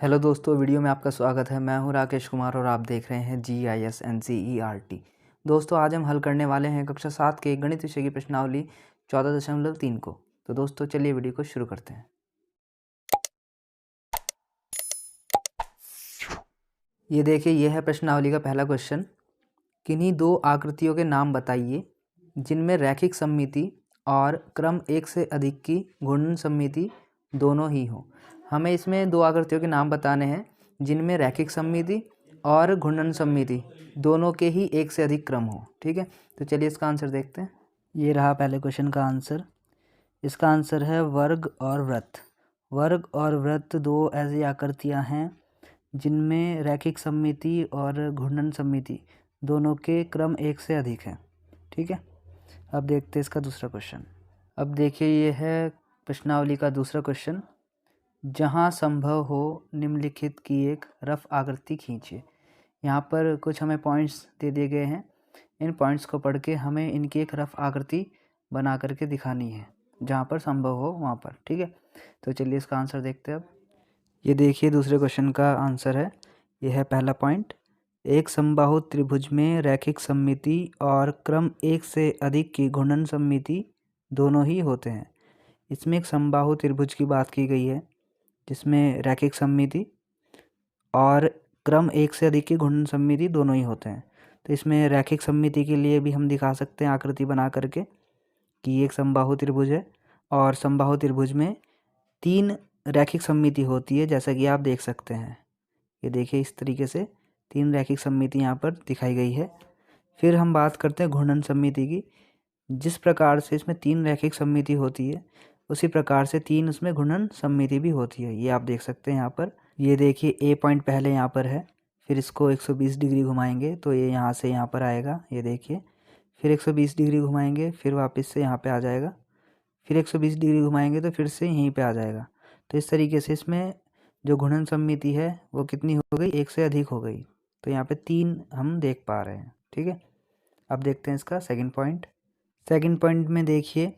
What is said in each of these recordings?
Hello दोस्तों, video में आपका स्वागत है। मैं हूं राकेश कुमार और आप देख रहे हैं GIS NCERT। दोस्तों, आज हम हल करने वाले हैं कक्षा 7 के गणित विषय की प्रश्नावली 14.3 को। तो दोस्तों, चलिए वीडियो को शुरू करते हैं। ये देखिए, यह है प्रश्नावली का पहला क्वेश्चन। किन्हीं दो आकृतियों के नाम बताइए जिनमें रैखिक सममिति और क्रम एक से अधिक की घूर्णन सममिति दोनों ही हो। हमें इसमें दो आकृतियों के नाम बताने हैं जिनमें रैखिक सममिति और घूर्णन सममिति दोनों के ही एक से अधिक क्रम हो। ठीक है, तो चलिए इसका आंसर देखते हैं। ये रहा पहले क्वेश्चन का आंसर। इसका आंसर है वर्ग और वृत्त। वर्ग और वृत्त दो ऐसी आकृतियां हैं जिनमें रैखिक सममिति और घूर्णन सममिति दोनों के क्रम एक से अधिक है। ठीक है, अब देखते हैं इसका दूसरा क्वेश्चन। अब देखिए, ये है प्रश्नावली का दूसरा क्वेश्चन। जहाँ संभव हो निम्नलिखित की एक रफ आकृति खींचिए। यहाँ पर कुछ हमें पॉइंट्स दे दिए गए हैं। इन पॉइंट्स को पढ़ के हमें इनकी एक रफ आकृति बना करके दिखानी है जहाँ पर संभव हो वहाँ पर। ठीक है, तो चलिए इसका आंसर देखते हैं। अब ये देखिए, दूसरे क्वेश्चन का आंसर है। यह है पहला पॉइंट। एक समबाहु त्रिभुज में रैखिक सममिति और क्रम एक से अधिक की घूर्णन सममिति दोनों ही होते हैं। इसमें एक समबाहु त्रिभुज की बात की गई है जिसमें रैखिक सममिति और क्रम एक से अधिक की घूर्णन सममिति दोनों ही होते हैं। तो इसमें रैखिक सममिति के लिए भी हम दिखा सकते हैं आकृति बना करके कि एक समबाहु त्रिभुज है और समबाहु त्रिभुज में तीन रैखिक सममिति होती है, जैसा कि आप देख सकते हैं। ये देखिए, इस तरीके से तीन रैखिक सममिति यहाँ पर दिखाई गई है। फिर हम बात करते हैं घूर्णन सममिति की। जिस प्रकार से इसमें तीन रैखिक सममिति होती है उसी प्रकार से तीन उसमें घूर्णन सममिति भी होती है। ये आप देख सकते हैं यहाँ पर। ये देखिए, ए पॉइंट पहले यहाँ पर है, फिर इसको 120 डिग्री घुमाएंगे तो ये यहाँ से यहाँ पर आएगा। ये देखिए, फिर 120 डिग्री घुमाएंगे, फिर वापस से यहाँ पे आ जाएगा, फिर 120 डिग्री घुमाएंगे तो फिर से यहीं पे आ जाएगा। तो इस तरीके से इसमें जो घूर्णन सममिति है वो कितनी हो गई, एक से अधिक हो गई। तो यहाँ पे तीन हम देख पा रहे हैं। ठीक है, अब देखते हैं इसका सेकंड पॉइंट। सेकंड पॉइंट में देखिए,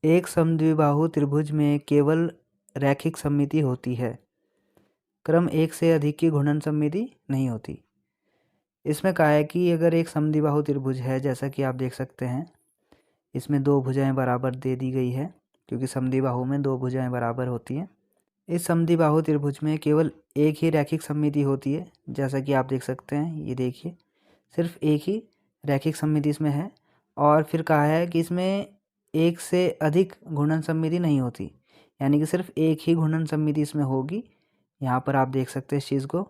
एक समद्विबाहु त्रिभुज में केवल रैखिक सममिति होती है, क्रम एक से अधिक की घूर्णन सममिति नहीं होती। इसमें कहा है कि अगर एक समद्विबाहु त्रिभुज है, जैसा कि आप देख सकते हैं, इसमें दो भुजाएं बराबर दे दी गई है क्योंकि समद्विबाहु में दो भुजाएं बराबर होती हैं। इस समद्विबाहु त्रिभुज में केवल एक ही रैखिक सममिति होती है, जैसा कि आप देख सकते हैं। ये देखिए, सिर्फ एक ही रैखिक सममिति इसमें है। और फिर कहा है कि इसमें एक से अधिक घूर्णन सममिति नहीं होती, यानी कि सिर्फ एक ही घूर्णन सममिति इसमें होगी। यहाँ पर आप देख सकते हैं इस चीज़ को,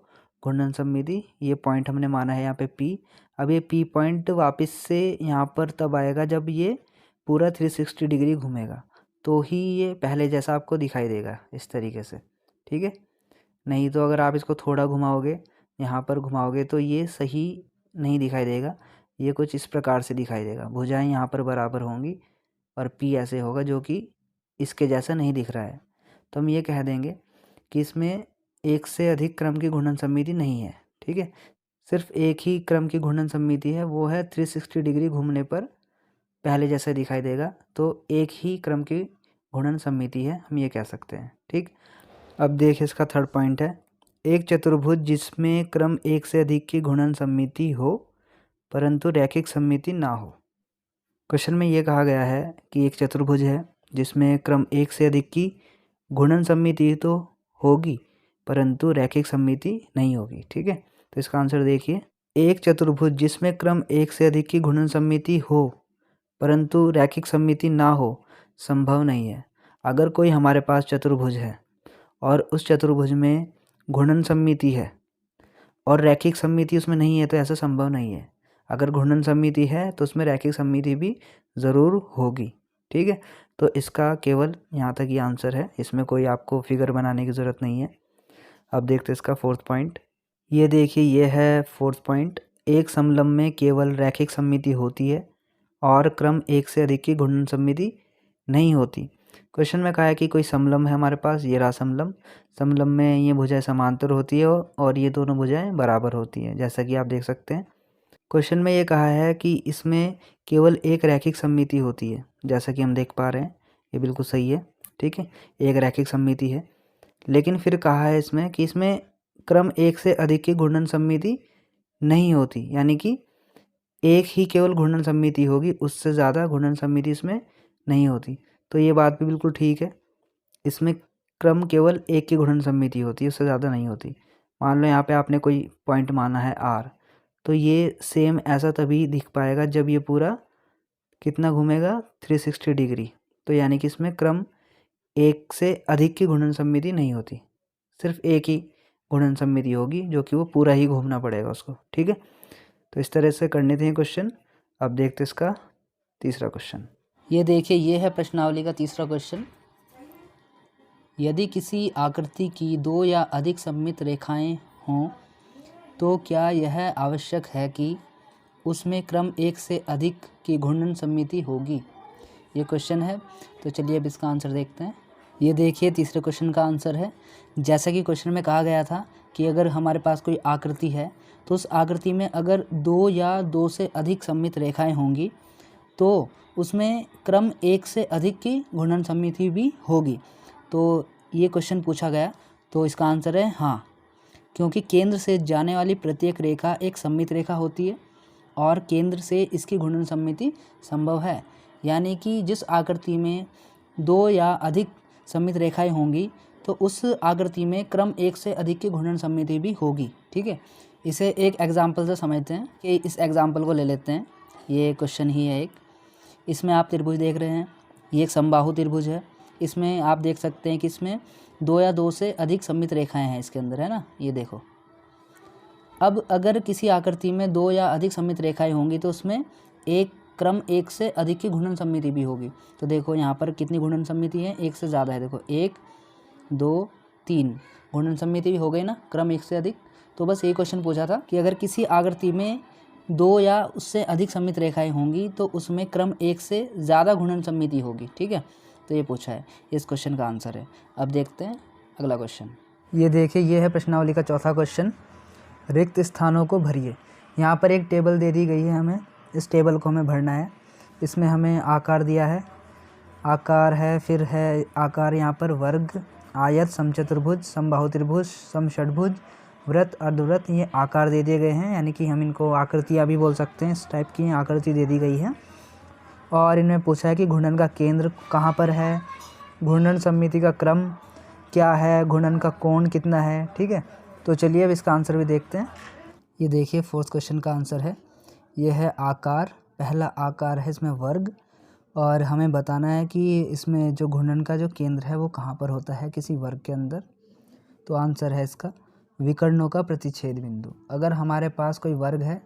घूर्णन सममिति। ये पॉइंट हमने माना है यहाँ पे P। अब ये P पॉइंट वापस से यहाँ पर तब आएगा जब ये पूरा 360 डिग्री घूमेगा, तो ही ये पहले जैसा आपको दिखाई देगा इस तरीके से। ठीक है, नहीं तो अगर आप इसको थोड़ा घुमाओगे, यहाँ पर घुमाओगे, तो ये सही नहीं दिखाई देगा। ये कुछ इस प्रकार से दिखाई देगा, भुजाएं यहाँ पर बराबर होंगी और P ऐसे होगा जो कि इसके जैसा नहीं दिख रहा है। तो हम ये कह देंगे कि इसमें एक से अधिक क्रम की घूर्णन सममिति नहीं है। ठीक है, सिर्फ एक ही क्रम की घूर्णन सममिति है, वो है 360 डिग्री घूमने पर पहले जैसा दिखाई देगा। तो एक ही क्रम की घूर्णन सममिति है, हम ये कह सकते हैं। ठीक, अब देखिए इसका थर्ड पॉइंट है। एक चतुर्भुज जिसमें क्रम एक से अधिक की घूर्णन सममिति हो परंतु रैखिक सममिति ना हो। क्वेश्चन में ये कहा गया है कि एक चतुर्भुज है जिसमें क्रम एक से अधिक की घूर्णन सममिति तो होगी परंतु रैखिक सममिति नहीं होगी। ठीक है, तो इसका आंसर देखिए, एक चतुर्भुज जिसमें क्रम एक से अधिक की घूर्णन सममिति हो परंतु रैखिक सममिति ना हो संभव नहीं है। अगर कोई हमारे पास चतुर्भुज है और उस चतुर्भुज में घूर्णन सममिति है और रैखिक सममिति उसमें नहीं है, तो ऐसा संभव नहीं है। अगर घूर्णन सममिति है तो उसमें रैखिक सममिति भी ज़रूर होगी। ठीक है, तो इसका केवल यहाँ तक ये आंसर है, इसमें कोई आपको फिगर बनाने की ज़रूरत नहीं है। अब देखते हैं इसका फोर्थ पॉइंट। ये देखिए, ये है फोर्थ पॉइंट। एक समलंब में केवल रैखिक सममिति होती है और क्रम एक से अधिक की घूर्णन सममिति नहीं होती। क्वेश्चन में कहा है कि कोई समलंब है हमारे पास, ये रहा समलंब। समलंब में ये भुजाएं समांतर होती है और ये दोनों भुजाएं बराबर होती हैं, जैसा कि आप देख सकते हैं। क्वेश्चन में ये कहा है कि इसमें केवल एक रैखिक सममिति होती है, जैसा कि हम देख पा रहे हैं। ये बिल्कुल सही है। ठीक है, एक रैखिक सममिति है, लेकिन फिर कहा है इसमें कि इसमें क्रम एक से अधिक की घूर्णन सममिति नहीं होती, यानी कि एक ही केवल घूर्णन सममिति होगी, उससे ज़्यादा घूर्णन सममिति इसमें नहीं होती। तो ये बात भी बिल्कुल ठीक है, इसमें क्रम केवल एक की घूर्णन सममिति होती है, उससे ज़्यादा नहीं होती। मान लो यहाँ पे आपने कोई पॉइंट माना है R, तो ये सेम ऐसा तभी दिख पाएगा जब ये पूरा कितना घूमेगा 360 डिग्री। तो यानी कि इसमें क्रम एक से अधिक की घूर्णन सममिति नहीं होती, सिर्फ एक ही घूर्णन सममिति होगी जो कि वो पूरा ही घूमना पड़ेगा उसको। ठीक है, तो इस तरह से करने थे क्वेश्चन। अब देखते इसका तीसरा क्वेश्चन। ये देखिए, ये है प्रश्नावली का तीसरा क्वेश्चन। यदि किसी आकृति की दो या अधिक सममित रेखाएं हों तो क्या यह आवश्यक है कि उसमें क्रम एक से अधिक की घूर्णन सममिति होगी? ये क्वेश्चन है। तो चलिए अब इसका आंसर देखते हैं। ये देखिए, तीसरे क्वेश्चन का आंसर है, जैसा कि क्वेश्चन में कहा गया था कि अगर हमारे पास कोई आकृति है तो उस आकृति में अगर दो या दो से अधिक सममित रेखाएं होंगी तो उसमें क्रम एक से अधिक की घूर्णन सममिति भी होगी। तो ये क्वेश्चन पूछा गया, तो इसका आंसर है हाँ, क्योंकि केंद्र से जाने वाली प्रत्येक रेखा एक सममित रेखा होती है और केंद्र से इसकी घूर्णन सममिति संभव है। यानी कि जिस आकृति में दो या अधिक सममित रेखाएं होंगी तो उस आकृति में क्रम एक से अधिक की घूर्णन सममिति भी होगी। ठीक है, इसे एक एग्जाम्पल से समझते हैं कि इस एग्जाम्पल को ले लेते हैं। ये क्वेश्चन ही है एक। इसमें आप त्रिभुज देख रहे हैं, ये एक समबाहु त्रिभुज है। इसमें आप देख सकते हैं कि इसमें दो या दो से अधिक सममित रेखाएं हैं इसके अंदर, है ना, ये देखो। अब अगर किसी आकृति में दो या अधिक सममित रेखाएं होंगी तो उसमें एक क्रम एक से अधिक की घूर्णन सममिति भी होगी। तो देखो यहाँ पर कितनी घूर्णन सममिति है, एक से ज़्यादा है। देखो 1 2 3 घूर्णन सममिति भी हो गई ना, क्रम एक से अधिक। तो बस ये क्वेश्चन पूछा था कि अगर किसी आकृति में दो या उससे अधिक सममित रेखाएं होंगी तो उसमें क्रम एक से ज़्यादा घूर्णन सममिति होगी। ठीक है, तो ये पूछा है, इस क्वेश्चन का आंसर है। अब देखते हैं अगला क्वेश्चन। ये देखिए, ये है प्रश्नावली का चौथा क्वेश्चन। रिक्त स्थानों को भरिए। यहाँ पर एक टेबल दे दी गई है, हमें इस टेबल को हमें भरना है। इसमें हमें आकार दिया है, आकार है, फिर है आकार यहाँ पर वर्ग, आयत, समचतुर्भुज, समबाहु त्रिभुज, समषट्भुज, वृत्त, अर्धवृत्त, ये आकार दे दिए गए हैं। यानी कि हम इनको आकृतियाँ भी बोल सकते हैं, इस टाइप की आकृति दे दी गई है। और इनमें पूछा है कि घूर्णन का केंद्र कहाँ पर है, घूर्णन सममिति का क्रम क्या है, घूर्णन का कोण कितना है। ठीक है, तो चलिए अब इसका आंसर भी देखते हैं। ये देखिए, फोर्थ क्वेश्चन का आंसर है, ये है आकार। पहला आकार है इसमें वर्ग, और हमें बताना है कि इसमें जो घूर्णन का जो केंद्र है वो कहाँ पर होता है, किसी वर्ग के अंदर। तो आंसर है इसका विकर्णों का प्रतिच्छेद बिंदु। अगर हमारे पास कोई वर्ग है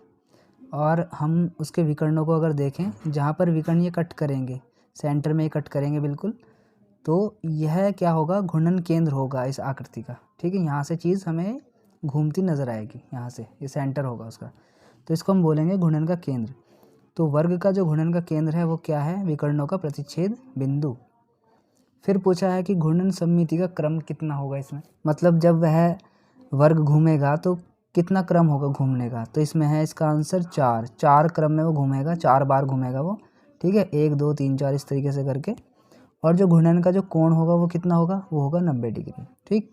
और हम उसके विकर्णों को अगर देखें, जहाँ पर विकर्ण ये कट करेंगे, सेंटर में ये कट करेंगे बिल्कुल, तो यह क्या होगा, घूर्णन केंद्र होगा इस आकृति का। ठीक है, यहाँ से चीज़ हमें घूमती नज़र आएगी, यहाँ से ये सेंटर होगा उसका, तो इसको हम बोलेंगे घूर्णन का केंद्र। तो वर्ग का जो घूर्णन का केंद्र है वो क्या है, विकर्णों का प्रतिच्छेद बिंदु। फिर पूछा है कि घूर्णन सममिति का क्रम कितना होगा इसमें, मतलब जब वह वर्ग घूमेगा तो कितना क्रम होगा घूमने का। तो इसमें है इसका आंसर 4 क्रम में वो घूमेगा, 4 बार घूमेगा वो। ठीक है, 1 2 3 4 इस तरीके से करके। और जो घूर्णन का जो कोण होगा वो कितना होगा, वो होगा 90 डिग्री। ठीक,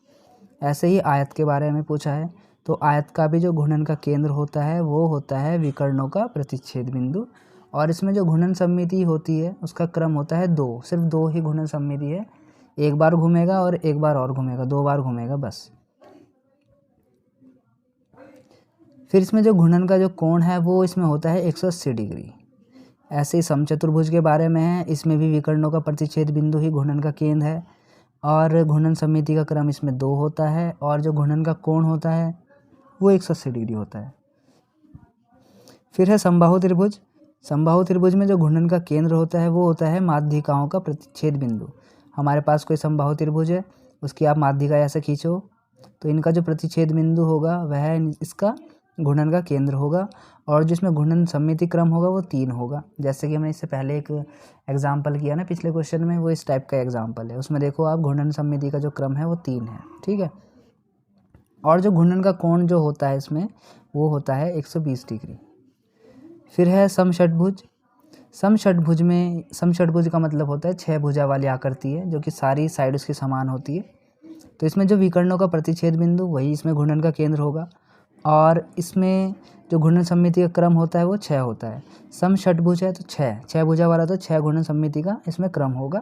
ऐसे ही आयत के बारे में पूछा है, तो आयत का भी जो घूर्णन का केंद्र होता है वो होता है विकर्णों का प्रतिच्छेद बिंदु। और इसमें जो घूर्णन सममिति होती है उसका क्रम होता है 2, सिर्फ 2 ही घूर्णन सममिति है, एक बार घूमेगा और एक बार और घूमेगा, 2 बार घूमेगा बस। फिर इसमें जो घूर्णन का जो कोण है वो इसमें होता है 180 डिग्री। ऐसे ही समचतुर्भुज के बारे में है, इसमें भी विकर्णों का प्रतिच्छेद बिंदु ही घूर्णन का केंद्र है, और घूर्णन सममिति का क्रम इसमें 2 होता है, और जो घूर्णन का कोण होता है वो 180 डिग्री होता है। फिर है समबाहु त्रिभुज। समबाहु त्रिभुज में जो घूर्णन का केंद्र होता है वो होता है माध्यिकाओं का प्रतिच्छेद बिंदु। हमारे पास कोई समबाहु त्रिभुज है, उसकी आप माध्यिका ऐसे खींचो तो इनका जो प्रतिच्छेद बिंदु होगा वह इसका घूर्णन का केंद्र होगा, और जिसमें घूर्णन सममिति क्रम होगा वो 3 होगा। जैसे कि हमने इससे पहले एक एग्जाम्पल किया ना पिछले क्वेश्चन में, वो इस टाइप का एग्जाम्पल है। उसमें देखो आप, घूर्णन सममिति का जो क्रम है वो 3 है। ठीक है, और जो घूर्णन का कोण जो होता है इसमें वो होता है 120 डिग्री। फिर है समषट्भुज। समषट्भुज का मतलब होता है 6 भुजा वाली आकृति है, जो कि सारी साइड उसकी समान होती है। तो इसमें जो विकर्णों का प्रतिच्छेद बिंदु वही इसमें घूर्णन का केंद्र होगा, और इसमें जो घूर्णन सममिति का क्रम होता है वो 6 होता है। सम षटभुज है तो 6 भुजा वाला, तो 6 घूर्णन सममिति का इसमें क्रम होगा,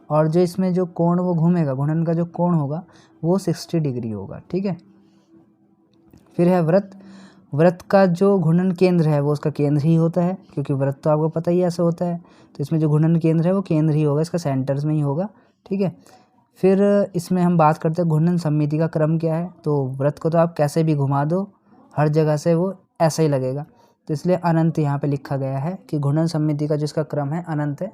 और जो इसमें जो कोण वो घूमेगा, घूर्णन का जो कोण होगा वो 60 डिग्री होगा। ठीक है। फिर है वृत्त। वृत्त का जो घूर्णन केंद्र है वो उसका केंद्र ही होता है, क्योंकि वृत्त तो आपको पता ही ऐसे होता है, तो इसमें जो घूर्णन केंद्र है वो केंद्र ही होगा, इसका सेंटर्स में ही होगा। ठीक है। फिर इसमें हम बात करते हैं घूर्णन सममिति का क्रम क्या है। तो वृत्त को तो आप कैसे भी घुमा दो, हर जगह से वो ऐसा ही लगेगा, तो इसलिए अनंत यहाँ पे लिखा गया है कि घूर्णन सममिति का जिसका क्रम है अनंत है,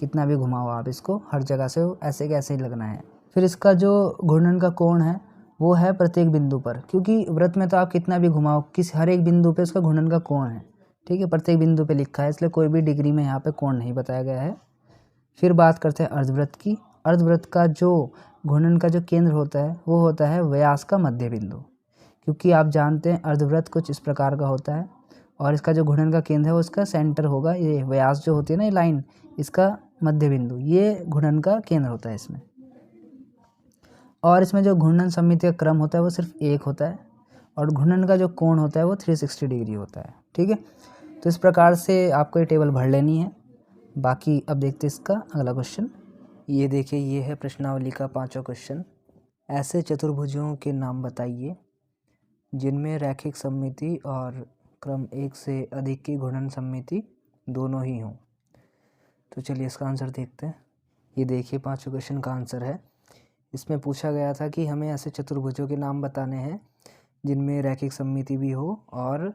कितना भी घुमाओ आप इसको, हर जगह से वो ऐसे के ऐसे ही लगना है। फिर इसका जो घूर्णन का कोण है वो है प्रत्येक बिंदु पर, क्योंकि वृत्त में तो आप कितना भी घुमाओ, किस हर एक बिंदु पे उसका घूर्णन का कोण है। ठीक है, प्रत्येक बिंदु पे लिखा है, इसलिए कोई भी डिग्री में यहाँ पे कोण नहीं बताया गया है। फिर बात करते हैं अर्धवृत्त की। अर्धवृत्त का जो घूर्णन का जो केंद्र होता है वो होता है व्यास का मध्य बिंदु, क्योंकि आप जानते हैं अर्धवृत्त कुछ इस प्रकार का होता है, और इसका जो घूर्णन का केंद्र है वो इसका सेंटर होगा। ये व्यास जो होती है ना, ये लाइन, इसका मध्य बिंदु, ये घूर्णन का केंद्र होता है इसमें। और इसमें जो घूर्णन सममिति का क्रम होता है वो सिर्फ 1 होता है, और घूर्णन का जो कोण होता है वो 360 डिग्री होता है। ठीक है, तो इस प्रकार से आपको ये टेबल भर लेनी है। बाकी अब देखते हैं इसका अगला क्वेश्चन। ये देखिए, ये है प्रश्नावली का 5वां क्वेश्चन। ऐसे चतुर्भुजों के नाम बताइए जिनमें रैखिक सममिति और क्रम 1 से अधिक की घूर्णन सममिति दोनों ही हों। तो चलिए इसका आंसर देखते हैं। ये देखिए 5वें क्वेश्चन का आंसर है। इसमें पूछा गया था कि हमें ऐसे चतुर्भुजों के नाम बताने हैं जिनमें रैखिक सममिति भी हो और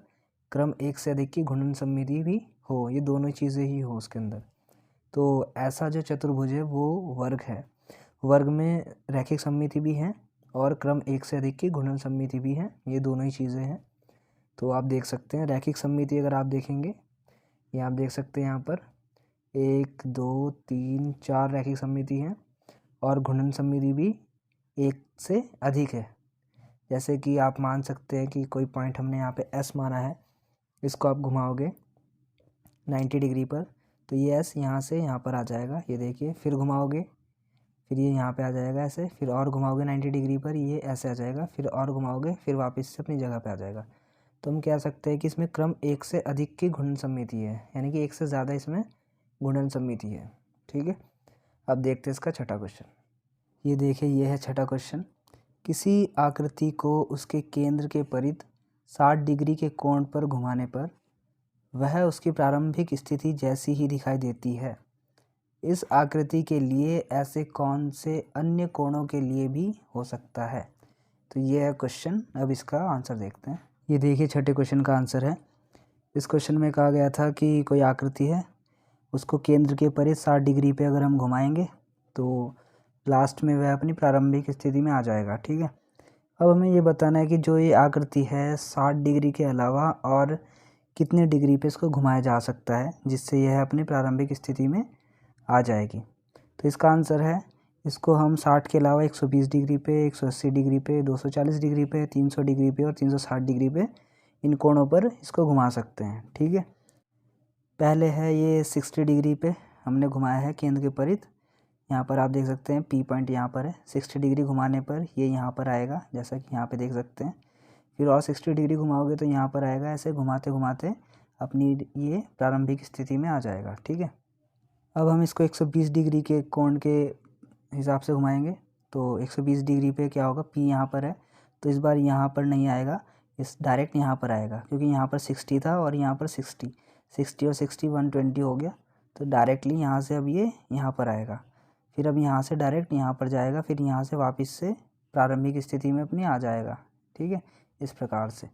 क्रम 1 से अधिक की घूर्णन सममिति भी हो, ये दोनों चीज़ें ही हो उसके अंदर। तो ऐसा जो चतुर्भुज है वो वर्ग है। वर्ग में रैखिक सममिति भी है और क्रम 1 से अधिक की घूर्णन सममिति भी है, ये दोनों ही चीज़ें हैं। तो आप देख सकते हैं रैखिक सममिति अगर आप देखेंगे, ये आप देख सकते हैं यहाँ पर 1 2 3 4 रैखिक सममिति हैं, और घूर्णन सममिति भी 1 से अधिक है। जैसे कि आप मान सकते हैं कि कोई पॉइंट हमने यहाँ पे S माना है, इसको आप घुमाओगे 90 डिग्री पर, तो ये S यहाँ से यहाँ पर आ जाएगा, ये देखिए। फिर घुमाओगे, फिर ये यहाँ पे आ जाएगा ऐसे, फिर और घुमाओगे 90 डिग्री पर, ये ऐसे आ जाएगा, फिर और घुमाओगे, फिर वापस से अपनी जगह पे आ जाएगा। तो हम कह सकते हैं कि इसमें क्रम 1 से अधिक की घूर्णन सममिति है, यानी कि 1 से ज़्यादा इसमें घूर्णन सममिति है। ठीक है, अब देखते हैं इसका छठा क्वेश्चन। ये देखिए, ये है छठा क्वेश्चन। किसी आकृति को उसके केंद्र के परिध 60 डिग्री के कोण पर घुमाने पर वह उसकी प्रारंभिक स्थिति जैसी ही दिखाई देती है। इस आकृति के लिए ऐसे कौन से अन्य कोणों के लिए भी हो सकता है? तो ये है क्वेश्चन। अब इसका आंसर देखते हैं। ये देखिए छठे क्वेश्चन का आंसर है। इस क्वेश्चन में कहा गया था कि कोई आकृति है, उसको केंद्र के परिध 60 डिग्री पे अगर हम घुमाएंगे तो लास्ट में वह अपनी प्रारंभिक स्थिति में आ जाएगा। ठीक है, अब हमें ये बताना है कि जो ये आकृति है 60 डिग्री के अलावा और कितने डिग्री पे इसको घुमाया जा सकता है जिससे यह अपनी प्रारंभिक स्थिति में आ जाएगी। तो इसका आंसर है, इसको हम 60 के अलावा 120 डिग्री पे, 180 डिग्री पे, 240 डिग्री पे, 300 डिग्री पे और 360 डिग्री पे, इन कोणों पर इसको घुमा सकते हैं। ठीक है, पहले है ये 60 डिग्री पे हमने घुमाया है केंद्र के परिध। यहाँ पर आप देख सकते हैं P पॉइंट यहाँ पर है। 60 डिग्री घुमाने पर ये यहाँ पर आएगा, जैसा कि यहाँ पे देख सकते हैं। फिर और 60 डिग्री घुमाओगे तो यहाँ पर आएगा, ऐसे घुमाते घुमाते अपनी ये प्रारंभिक स्थिति में आ जाएगा। ठीक है, अब हम इसको 120 डिग्री के कोण के हिसाब से घुमाएंगे तो 120 डिग्री पे क्या होगा, P यहाँ पर है, तो इस बार यहाँ पर नहीं आएगा, इस डायरेक्ट यहाँ पर आएगा, क्योंकि यहाँ पर 60 था और यहाँ पर 60 और 60 120 हो गया, तो डायरेक्टली यहाँ से अब ये यहाँ पर आएगा। फिर अब यहाँ से डायरेक्ट यहाँ पर जाएगा, फिर यहाँ से वापस से प्रारंभिक स्थिति में अपनी आ जाएगा। ठीक है, इस प्रकार से।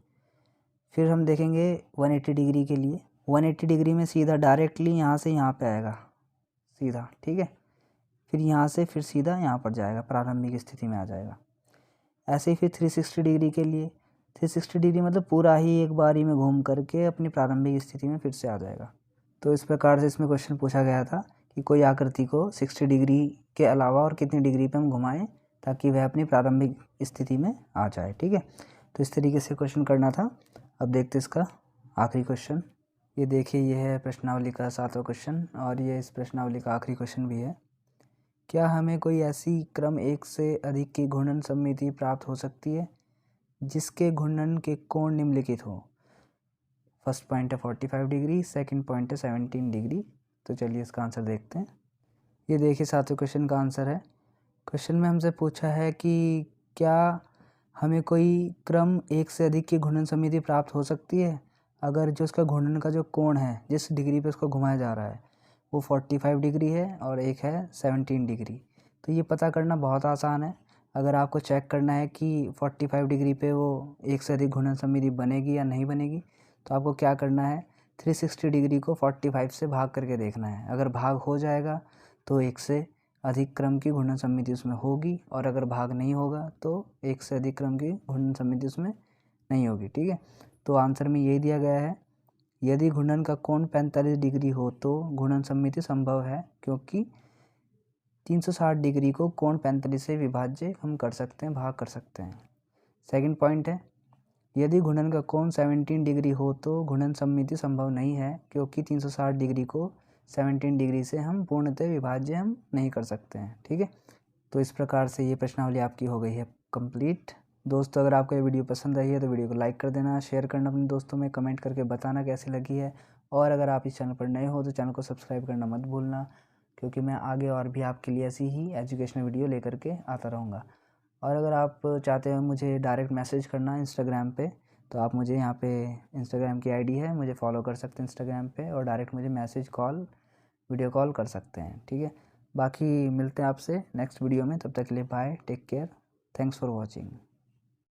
फिर हम देखेंगे 180 डिग्री के लिए। 180 डिग्री में सीधा डायरेक्टली यहाँ से यहाँ पे आएगा सीधा। ठीक है, फिर यहाँ से फिर सीधा यहाँ पर जाएगा, प्रारंभिक स्थिति में आ जाएगा। ऐसे ही फिर 360 डिग्री के लिए, 360 डिग्री मतलब पूरा ही एक बारी में घूम करके अपनी प्रारंभिक स्थिति में फिर से आ जाएगा। तो इस प्रकार से इसमें क्वेश्चन पूछा गया था कि कोई आकृति को 60 डिग्री के अलावा और कितनी डिग्री पे हम घुमाएं ताकि वह अपनी प्रारंभिक स्थिति में आ जाए। ठीक है, तो इस तरीके से क्वेश्चन करना था। अब देखते इसका आखिरी क्वेश्चन। ये देखिए, ये है प्रश्नावली का 7वां क्वेश्चन और ये इस प्रश्नावली का आखिरी क्वेश्चन भी है। क्या हमें कोई ऐसी क्रम 1 से अधिक की घूर्णन सममिति प्राप्त हो सकती है जिसके घूर्णन के कोण निम्नलिखित हो? फर्स्ट पॉइंट है 45 डिग्री, सेकंड पॉइंट है 17 डिग्री। तो चलिए इसका आंसर देखते हैं। ये देखिए सातवें क्वेश्चन का आंसर है। क्वेश्चन में हमसे पूछा है कि क्या हमें कोई क्रम 1 से अधिक की घूर्णन सममिति प्राप्त हो सकती है अगर जो उसका घूर्णन का जो कोण है, जिस डिग्री पे उसको घुमाया जा रहा है, वो 45 डिग्री है और एक है 17 डिग्री। तो ये पता करना बहुत आसान है। अगर आपको चेक करना है कि 45 डिग्री पे वो 1 से अधिक घूर्णन सममिति बनेगी या नहीं बनेगी, तो आपको क्या करना है, 360 डिग्री को 45 से भाग करके देखना है। अगर भाग हो जाएगा तो 1 से अधिक क्रम की घूर्णन सममिति उसमें होगी, और अगर भाग नहीं होगा तो 1 से अधिक क्रम की घूर्णन सममिति उसमें नहीं होगी। ठीक है, तो आंसर में यही दिया गया है, यदि घूर्णन का कोण 45 डिग्री हो तो घूर्णन सममिति संभव है, क्योंकि 360 डिग्री को कोण 45 से विभाज्य हम कर सकते हैं, भाग कर सकते हैं। सेकंड पॉइंट है, यदि घूर्णन का कोण 17 डिग्री हो तो घूर्णन सममिति संभव नहीं है, क्योंकि 360 डिग्री को 17 डिग्री से हम पूर्णतः विभाज्य हम नहीं कर सकते हैं। ठीक है, तो इस प्रकार से ये प्रश्नावली आपकी हो गई है कंप्लीट। दोस्तों, अगर आपको ये वीडियो पसंद आई है तो वीडियो को लाइक कर देना, शेयर करना अपने दोस्तों में, कमेंट करके बताना कैसी लगी है। और अगर आप इस चैनल पर नए हो तो चैनल को सब्सक्राइब करना मत भूलना, क्योंकि मैं आगे और भी आपके लिए ऐसी ही एजुकेशनल वीडियो लेकर के आता रहूँगा। और अगर आप चाहते हैं मुझे डायरेक्ट मैसेज करना इंस्टाग्राम पे, तो आप मुझे यहाँ पे इंस्टाग्राम की आईडी है, मुझे फॉलो कर सकते हैं इंस्टाग्राम पे, और डायरेक्ट मुझे मैसेज, कॉल, वीडियो कॉल कर सकते हैं। ठीक है, बाकी मिलते हैं आपसे नेक्स्ट वीडियो में। तब तक के लिए bye, take care, thanks for watching.